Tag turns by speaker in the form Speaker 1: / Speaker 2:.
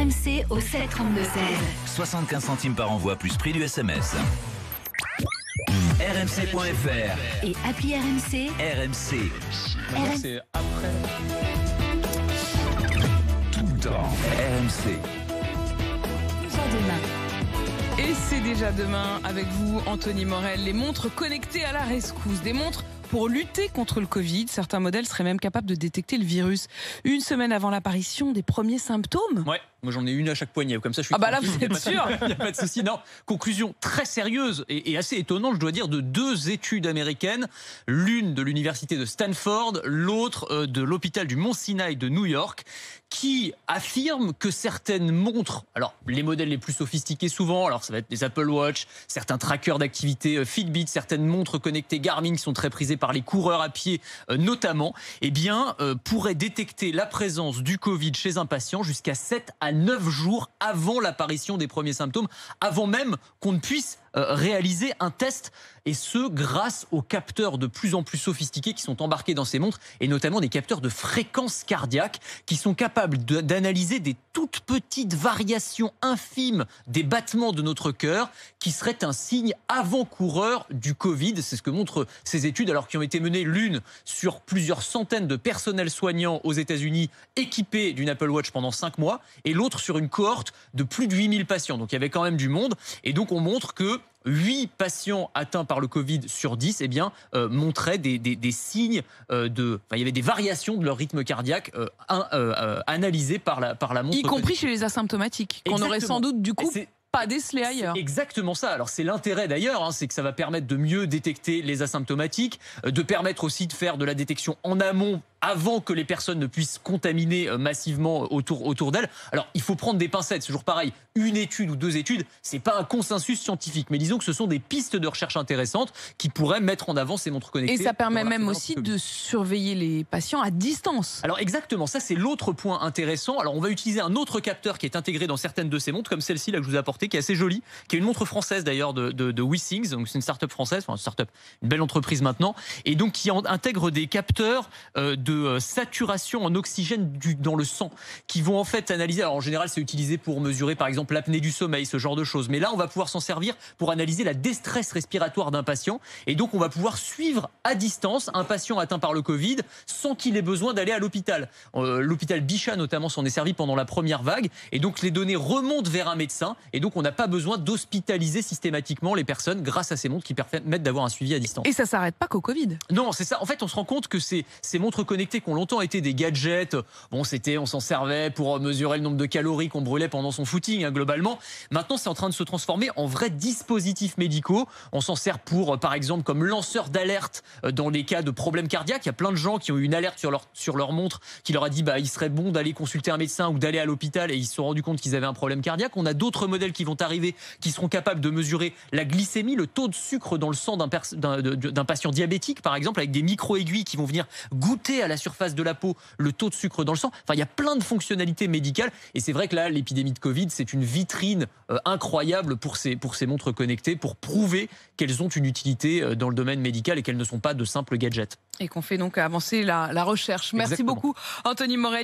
Speaker 1: RMC au 7 32 16.
Speaker 2: 75 centimes par envoi plus prix du SMS. RMC.fr
Speaker 1: Et appli RMC.
Speaker 2: RMC.
Speaker 3: C'est après.
Speaker 2: Tout le temps. RMC.
Speaker 1: Déjà demain.
Speaker 3: Et c'est déjà demain avec vous, Anthony Morel. Les montres connectées à la rescousse. Des montres pour lutter contre le Covid. Certains modèles seraient même capables de détecter le virus une semaine avant l'apparition des premiers symptômes.
Speaker 4: Ouais, moi j'en ai une à chaque poignet, comme ça je suis
Speaker 3: là
Speaker 4: tranquille,
Speaker 3: vous êtes sûr.
Speaker 4: Il n'y a pas de souci. Non, conclusion très sérieuse et assez étonnante, je dois dire, de deux études américaines, l'une de l'université de Stanford, l'autre de l'hôpital du Mont Sinai de New York, qui affirment que certaines montres, alors les modèles les plus sophistiqués souvent, alors ça va être des Apple Watch, certains trackers d'activité Fitbit, certaines montres connectées Garmin qui sont très prisées par les coureurs à pied notamment, pourraient détecter la présence du Covid chez un patient jusqu'à 7 à 9 jours avant l'apparition des premiers symptômes, avant même qu'on ne puisse réaliser un test, et ce grâce aux capteurs de plus en plus sophistiqués qui sont embarqués dans ces montres, et notamment des capteurs de fréquence cardiaque qui sont capables d'analyser des toutes petites variations infimes des battements de notre cœur qui seraient un signe avant-coureur du Covid. C'est ce que montrent ces études, alors qui ont été menées l'une sur plusieurs centaines de personnels soignants aux États-Unis équipés d'une Apple Watch pendant 5 mois, et l'autre sur une cohorte de plus de 8000 patients. Donc il y avait quand même du monde, et donc on montre que 8 patients atteints par le Covid sur 10 montraient des signes il y avait des variations de leur rythme cardiaque analysées par la montre.
Speaker 3: Y compris chez les asymptomatiques, qu'on aurait sans doute du coup pas décelé ailleurs.
Speaker 4: C'est exactement ça. Alors c'est l'intérêt d'ailleurs, c'est que ça va permettre de mieux détecter les asymptomatiques, de permettre aussi de faire de la détection en amont, avant que les personnes ne puissent contaminer massivement autour d'elles. Alors, il faut prendre des pincettes, c'est toujours pareil. Une étude ou deux études, c'est pas un consensus scientifique, mais disons que ce sont des pistes de recherche intéressantes qui pourraient mettre en avant ces montres connectées.
Speaker 3: Et ça permet même aussi de surveiller les patients à distance.
Speaker 4: Alors exactement, ça c'est l'autre point intéressant. Alors on va utiliser un autre capteur qui est intégré dans certaines de ces montres, comme celle-ci là que je vous ai apportée, qui est assez jolie, qui est une montre française d'ailleurs de WeThings, donc c'est une start-up française, une belle entreprise maintenant, et donc qui intègre des capteurs de saturation en oxygène dans le sang, qui vont en fait analyser, alors en général c'est utilisé pour mesurer par exemple l'apnée du sommeil, ce genre de choses, mais là on va pouvoir s'en servir pour analyser la déstresse respiratoire d'un patient, et donc on va pouvoir suivre à distance un patient atteint par le Covid sans qu'il ait besoin d'aller à l'hôpital. L'hôpital Bichat notamment s'en est servi pendant la première vague, et donc les données remontent vers un médecin, et donc on n'a pas besoin d'hospitaliser systématiquement les personnes grâce à ces montres qui permettent d'avoir un suivi à distance.
Speaker 3: Et ça s'arrête pas qu'au Covid.
Speaker 4: Non, c'est ça. En fait, on se rend compte que ces montres connectées qui ont longtemps été des gadgets, on s'en servait pour mesurer le nombre de calories qu'on brûlait pendant son footing, globalement. Maintenant, c'est en train de se transformer en vrais dispositifs médicaux. On s'en sert pour, par exemple, comme lanceur d'alerte dans les cas de problèmes cardiaques. Il y a plein de gens qui ont eu une alerte sur leur montre qui leur a dit il serait bon d'aller consulter un médecin ou d'aller à l'hôpital, et ils se sont rendus compte qu'ils avaient un problème cardiaque. On a d'autres modèles qui vont arriver qui seront capables de mesurer la glycémie, le taux de sucre dans le sang d'un patient diabétique, par exemple, avec des micro-aiguilles qui vont venir goûter à la surface de la peau le taux de sucre dans le sang. Enfin, il y a plein de fonctionnalités médicales, et c'est vrai que là, l'épidémie de Covid, c'est une vitrine incroyable pour ces montres connectées, pour prouver qu'elles ont une utilité dans le domaine médical et qu'elles ne sont pas de simples gadgets.
Speaker 3: Et qu'on fait donc avancer la recherche. Merci
Speaker 4: Exactement.
Speaker 3: beaucoup, Anthony Morel.